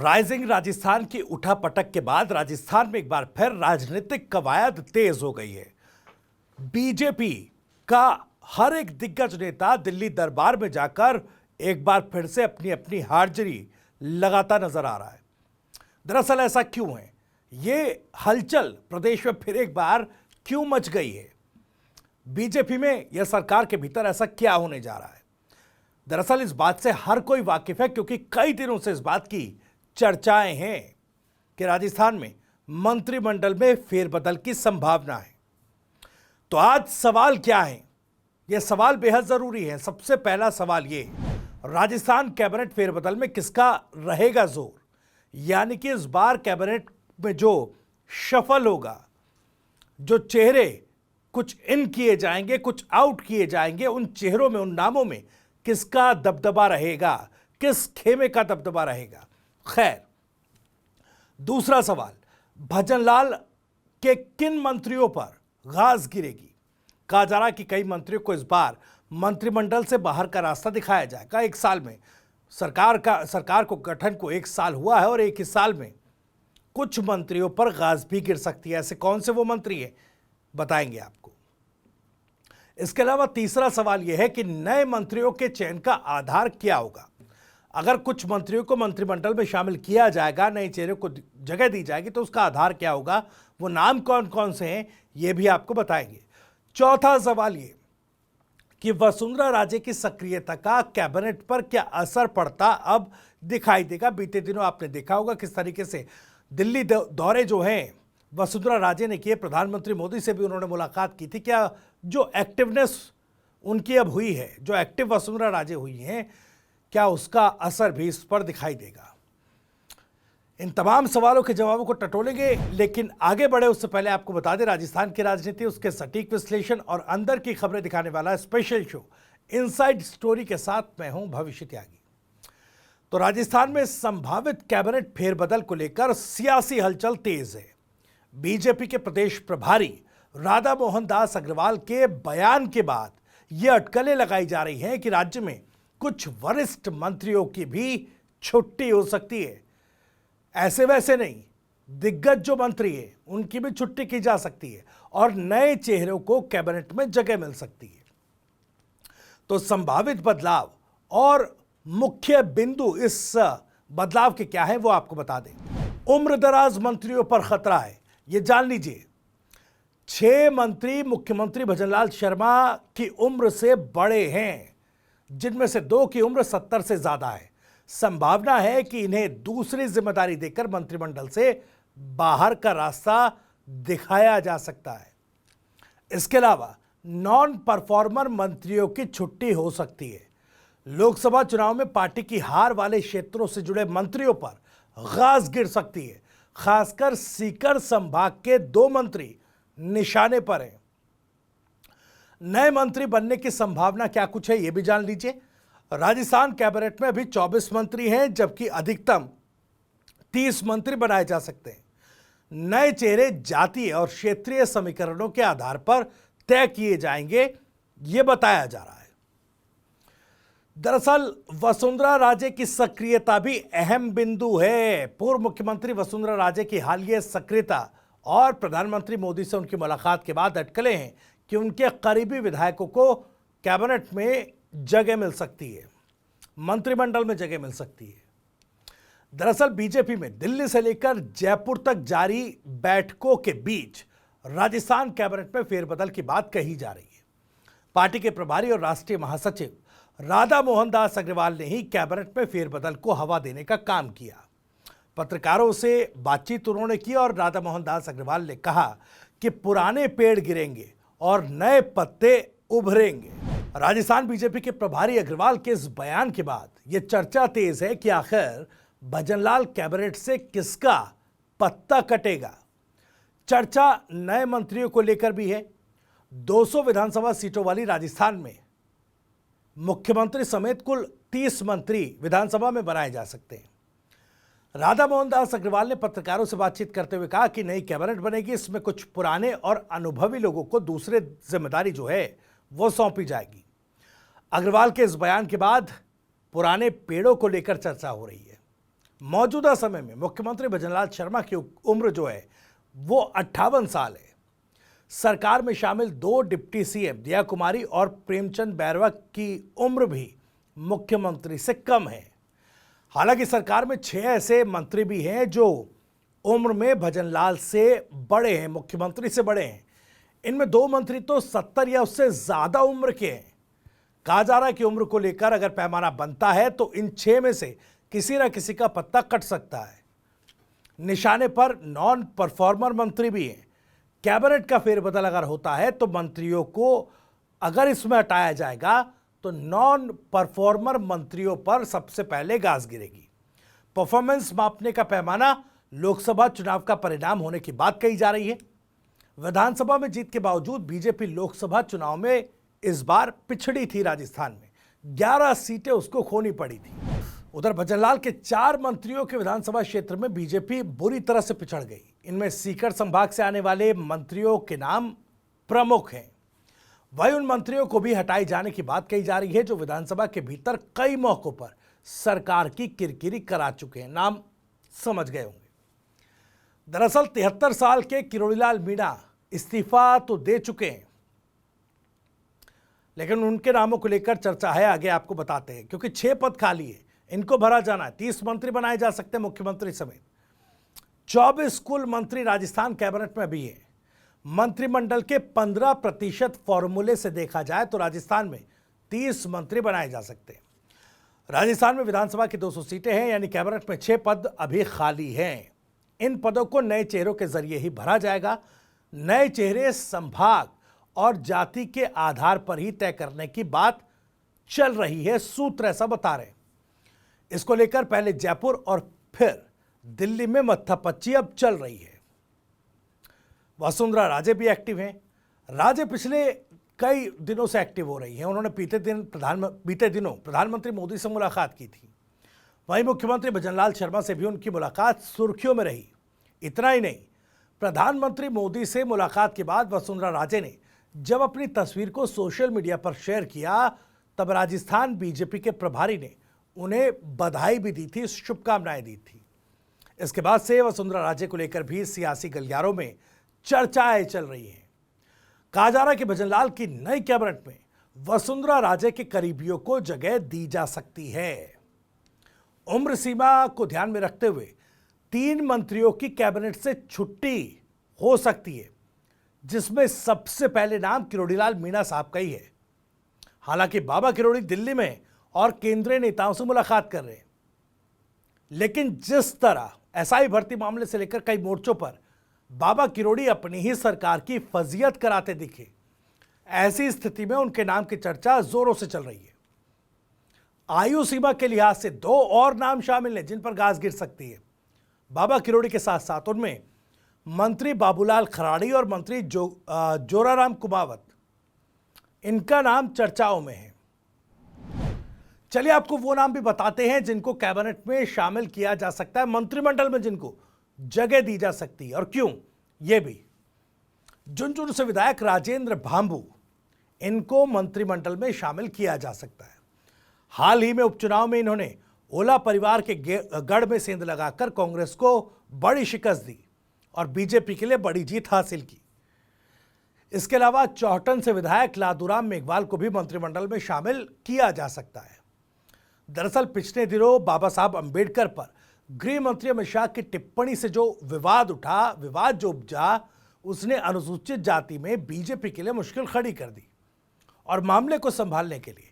Rising Rajasthan की उठापटक के बाद राजस्थान में एक बार फिर राजनीतिक कवायद तेज हो गई है। बीजेपी का हर एक दिग्गज नेता दिल्ली दरबार में जाकर एक बार फिर से अपनी अपनी हाजिरी लगाता नजर आ रहा है। दरअसल ऐसा क्यों है? ये हलचल प्रदेश में फिर एक बार क्यों मच गई है? बीजेपी में या सरकार के भीतर ऐसा क्या होने जा रहा है? दरअसल इस बात से हर कोई वाकिफ है, क्योंकि कई दिनों से इस बात की चर्चाएं हैं कि राजस्थान में मंत्रिमंडल में फेरबदल की संभावना है। तो आज सवाल क्या है? यह सवाल बेहद जरूरी है। सबसे पहला सवाल यह, राजस्थान कैबिनेट फेरबदल में किसका रहेगा जोर? यानी कि इस बार कैबिनेट में जो शफल होगा, जो चेहरे कुछ इन किए जाएंगे, कुछ आउट किए जाएंगे, उन चेहरों में, उन नामों में किसका दबदबा रहेगा, किस खेमे का दबदबा रहेगा? खैर, दूसरा सवाल, भजनलाल के किन मंत्रियों पर घास गिरेगी? कहा जा रहा है कि कई मंत्रियों को इस बार मंत्रिमंडल से बाहर का रास्ता दिखाया जाएगा। एक साल में सरकार को गठन को एक साल हुआ है और एक ही साल में कुछ मंत्रियों पर घास भी गिर सकती है। ऐसे कौन से वो मंत्री हैं, बताएंगे आपको। इसके अलावा तीसरा सवाल यह है कि नए मंत्रियों के चयन का आधार क्या होगा? अगर कुछ मंत्रियों को मंत्रिमंडल में शामिल किया जाएगा, नए चेहरे को जगह दी जाएगी, तो उसका आधार क्या होगा? वो नाम कौन कौन से हैं, ये भी आपको बताएंगे। चौथा सवाल ये कि वसुंधरा राजे की सक्रियता का कैबिनेट पर क्या असर पड़ता अब दिखाई देगा? बीते दिनों आपने देखा होगा किस तरीके से दिल्ली दौरे जो हैं वसुंधरा राजे ने किए, प्रधानमंत्री मोदी से भी उन्होंने मुलाकात की थी। क्या जो एक्टिवनेस उनकी अब हुई है, जो एक्टिव वसुंधरा राजे हुई हैं, क्या उसका असर भी इस पर दिखाई देगा? इन तमाम सवालों के जवाबों को टटोलेंगे, लेकिन आगे बढ़े उससे पहले आपको बता दें, राजस्थान की राजनीति, उसके सटीक विश्लेषण और अंदर की खबरें दिखाने वाला स्पेशल शो इनसाइड स्टोरी के साथ मैं हूं भविष्य त्यागी। तो राजस्थान में संभावित कैबिनेट फेरबदल को लेकर सियासी हलचल तेज है। बीजेपी के प्रदेश प्रभारी राधा मोहन दास अग्रवाल के बयान के बाद यह अटकलें लगाई जा रही हैं कि राज्य में कुछ वरिष्ठ मंत्रियों की भी छुट्टी हो सकती है। ऐसे वैसे नहीं, दिग्गज जो मंत्री हैं उनकी भी छुट्टी की जा सकती है और नए चेहरों को कैबिनेट में जगह मिल सकती है। तो संभावित बदलाव और मुख्य बिंदु इस बदलाव के क्या है वो आपको बता दें। उम्रदराज मंत्रियों पर खतरा है, ये जान लीजिए। 6 मंत्री मुख्यमंत्री भजनलाल शर्मा की उम्र से बड़े हैं, जिनमें से 2 की उम्र 70 से ज्यादा है। संभावना है कि इन्हें दूसरी जिम्मेदारी देकर मंत्रिमंडल से बाहर का रास्ता दिखाया जा सकता है। इसके अलावा नॉन परफॉर्मर मंत्रियों की छुट्टी हो सकती है। लोकसभा चुनाव में पार्टी की हार वाले क्षेत्रों से जुड़े मंत्रियों पर घास गिर सकती है। खासकर सीकर संभाग के 2 मंत्री निशाने पर हैं। नए मंत्री बनने की संभावना क्या कुछ है, यह भी जान लीजिए। राजस्थान कैबिनेट में अभी 24 मंत्री हैं, जबकि अधिकतम 30 मंत्री बनाए जा सकते हैं। नए चेहरे जातीय और क्षेत्रीय समीकरणों के आधार पर तय किए जाएंगे, यह बताया जा रहा है। दरअसल वसुंधरा राजे की सक्रियता भी अहम बिंदु है। पूर्व मुख्यमंत्री वसुंधरा राजे की हालिया सक्रियता और प्रधानमंत्री मोदी से उनकी मुलाकात के बाद अटकलें हैं कि उनके करीबी विधायकों को कैबिनेट में जगह मिल सकती है, मंत्रिमंडल में जगह मिल सकती है। दरअसल बीजेपी में दिल्ली से लेकर जयपुर तक जारी बैठकों के बीच राजस्थान कैबिनेट में फेरबदल की बात कही जा रही है। पार्टी के प्रभारी और राष्ट्रीय महासचिव राधा मोहन दास अग्रवाल ने ही कैबिनेट में फेरबदल को हवा देने का काम किया। पत्रकारों से बातचीत उन्होंने की और राधा मोहन दास अग्रवाल ने कहा कि पुराने पेड़ गिरेंगे और नए पत्ते उभरेंगे। राजस्थान बीजेपी के प्रभारी अग्रवाल के इस बयान के बाद यह चर्चा तेज है कि आखिर भजनलाल कैबिनेट से किसका पत्ता कटेगा। चर्चा नए मंत्रियों को लेकर भी है। 200 विधानसभा सीटों वाली राजस्थान में मुख्यमंत्री समेत कुल 30 मंत्री विधानसभा में बनाए जा सकते हैं। राधा मोहन दास अग्रवाल ने पत्रकारों से बातचीत करते हुए कहा कि नई कैबिनेट बनेगी, इसमें कुछ पुराने और अनुभवी लोगों को दूसरे जिम्मेदारी जो है वो सौंपी जाएगी। अग्रवाल के इस बयान के बाद पुराने पेड़ों को लेकर चर्चा हो रही है। मौजूदा समय में मुख्यमंत्री भजनलाल शर्मा की उम्र जो है वो 58 साल है। सरकार में शामिल 2 डिप्टी सीएम दिया कुमारी और प्रेमचंद बैरवा की उम्र भी मुख्यमंत्री से कम है। हालांकि सरकार में 6 ऐसे मंत्री भी हैं जो उम्र में भजनलाल से बड़े हैं, मुख्यमंत्री से बड़े हैं। इनमें 2 मंत्री तो 70 या उससे ज्यादा उम्र के हैं। कहा जा रहा है कि उम्र को लेकर अगर पैमाना बनता है तो इन 6 में से किसी न किसी का पत्ता कट सकता है। निशाने पर नॉन परफॉर्मर मंत्री भी हैं। कैबिनेट का फेरबदल अगर होता है तो मंत्रियों को अगर इसमें हटाया जाएगा तो नॉन परफॉर्मर मंत्रियों पर सबसे पहले गाज गिरेगी। परफॉर्मेंस मापने का पैमाना लोकसभा चुनाव का परिणाम होने की बात कही जा रही है। विधानसभा में जीत के बावजूद बीजेपी लोकसभा चुनाव में इस बार पिछड़ी थी। राजस्थान में 11 सीटें उसको खोनी पड़ी थी। उधर भजनलाल के 4 मंत्रियों के विधानसभा क्षेत्र में बीजेपी बुरी तरह से पिछड़ गई। इनमें सीकर संभाग से आने वाले मंत्रियों के नाम प्रमुख हैं। वहीं उन मंत्रियों को भी हटाए जाने की बात कही जा रही है जो विधानसभा के भीतर कई मौकों पर सरकार की किरकिरी करा चुके हैं। नाम समझ गए होंगे। दरअसल 73 साल के किरोड़ीलाल मीणा इस्तीफा तो दे चुके हैं, लेकिन उनके नामों को लेकर चर्चा है। आगे आपको बताते हैं, क्योंकि 6 पद खाली है, इनको भरा जाना है। 30 मंत्री बनाए जा सकते हैं मुख्यमंत्री समेत। 24 कुल मंत्री राजस्थान कैबिनेट में भी है। मंत्रिमंडल के 15% फॉर्मूले से देखा जाए तो राजस्थान में 30 मंत्री बनाए जा सकते हैं। राजस्थान में विधानसभा की 200 सीटें हैं, यानी कैबिनेट में 6 पद अभी खाली हैं। इन पदों को नए चेहरों के जरिए ही भरा जाएगा। नए चेहरे संभाग और जाति के आधार पर ही तय करने की बात चल रही है, सूत्र ऐसा बता रहे हैं। इसको लेकर पहले जयपुर और फिर दिल्ली में मत्थापच्ची अब चल रही है। वसुंधरा राजे भी एक्टिव हैं। राजे पिछले कई दिनों से एक्टिव हो रही हैं। उन्होंने बीते दिनों प्रधानमंत्री मोदी से मुलाकात की थी। वहीं मुख्यमंत्री भजनलाल शर्मा से भी उनकी मुलाकात सुर्खियों में रही। इतना ही नहीं, प्रधानमंत्री मोदी से मुलाकात के बाद वसुंधरा राजे ने जब अपनी तस्वीर को सोशल मीडिया पर शेयर किया तब राजस्थान बीजेपी के प्रभारी ने उन्हें बधाई भी दी थी, शुभकामनाएं दी थी। इसके बाद से वसुंधरा राजे को लेकर भी सियासी गलियारों में चर्चाएं चल रही हैं। कहा जा रहा है कि भजनलाल की नई कैबिनेट में वसुंधरा राजे के करीबियों को जगह दी जा सकती है। उम्र सीमा को ध्यान में रखते हुए 3 मंत्रियों की कैबिनेट से छुट्टी हो सकती है, जिसमें सबसे पहले नाम किरोड़ीलाल मीणा साहब का ही है। हालांकि बाबा किरोड़ी दिल्ली में और केंद्रीय नेताओं से मुलाकात कर रहे हैं, लेकिन जिस तरह एसआई भर्ती मामले से लेकर कई मोर्चों पर बाबा किरोड़ी अपनी ही सरकार की फजीयत कराते दिखे, ऐसी स्थिति में उनके नाम की चर्चा जोरों से चल रही है। आयु सीमा के लिहाज से 2 और नाम शामिल हैं जिन पर गाज गिर सकती है। बाबा किरोड़ी के साथ साथ उनमें मंत्री बाबूलाल खराड़ी और मंत्री जोराराम कुमावत, इनका नाम चर्चाओं में है। चलिए आपको वो नाम भी बताते हैं जिनको कैबिनेट में शामिल किया जा सकता है, मंत्रिमंडल में जिनको जगह दी जा सकती है और क्यों, ये भी। झुंझुनू से विधायक राजेंद्र भांबू, इनको मंत्रिमंडल में शामिल किया जा सकता है। हाल ही में उपचुनाव में इन्होंने ओला परिवार के गढ़ में सेंध लगाकर कांग्रेस को बड़ी शिकस्त दी और बीजेपी के लिए बड़ी जीत हासिल की। इसके अलावा चौहटन से विधायक लादूराम मेघवाल को भी मंत्रिमंडल में शामिल किया जा सकता है। दरअसल पिछले दिनों बाबा साहब अंबेडकर पर गृह मंत्री अमित शाह की टिप्पणी से जो विवाद उपजा, उसने अनुसूचित जाति में बीजेपी के लिए मुश्किल खड़ी कर दी और मामले को संभालने के लिए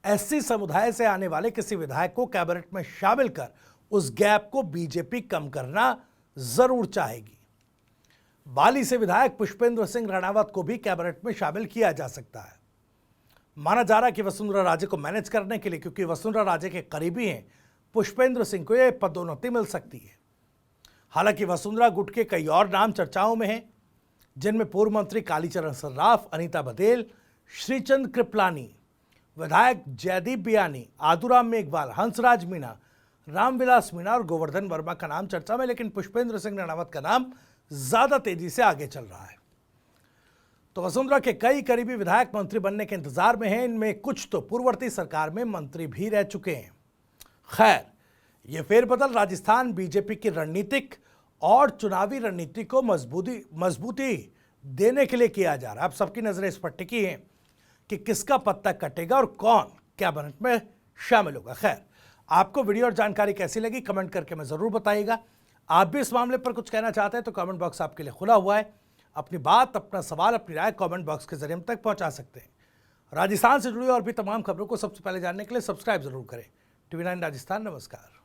एससी समुदाय से आने वाले किसी विधायक को कैबिनेट में शामिल कर उस गैप को बीजेपी कम करना जरूर चाहेगी। बाली से विधायक पुष्पेंद्र सिंह राणावत को भी कैबिनेट में शामिल किया जा सकता है। माना जा रहा है कि वसुंधरा राजे को मैनेज करने के लिए, क्योंकि वसुंधरा राजे के करीबी हैं, पुष्पेंद्र सिंह को यह पदोन्नति मिल सकती है। हालांकि वसुंधरा गुट के कई और नाम चर्चाओं में हैं, जिनमें पूर्व मंत्री कालीचरण सर्राफ, अनीता बघेल, श्रीचंद कृपलानी, विधायक जयदीप बियानी, आदूराम मेघवाल, हंसराज मीणा, रामविलास मीणा और गोवर्धन वर्मा का नाम चर्चा में, लेकिन पुष्पेंद्र सिंह राणावत का नाम ज्यादा तेजी से आगे चल रहा है। तो वसुंधरा के कई करीबी विधायक मंत्री बनने के इंतजार में हैं। इनमें कुछ तो पूर्ववर्ती सरकार में मंत्री भी रह चुके हैं। खैर, ये फेरबदल राजस्थान बीजेपी की रणनीतिक और चुनावी रणनीति को मजबूती देने के लिए किया जा रहा है। अब सबकी नजरें इस पर टिकी हैं कि किसका पत्ता कटेगा और कौन कैबिनेट में शामिल होगा। खैर, आपको वीडियो और जानकारी कैसी लगी कमेंट करके मैं जरूर बताइएगा। आप भी इस मामले पर कुछ कहना चाहते हैं तो कमेंट बॉक्स आपके लिए खुला हुआ है। अपनी बात, अपना सवाल, अपनी राय कमेंट बॉक्स के जरिए हम तक पहुंचा सकते हैं। राजस्थान से जुड़ी और भी तमाम खबरों को सबसे पहले जानने के लिए सब्सक्राइब जरूर करें। TV9 राजस्थान। नमस्कार।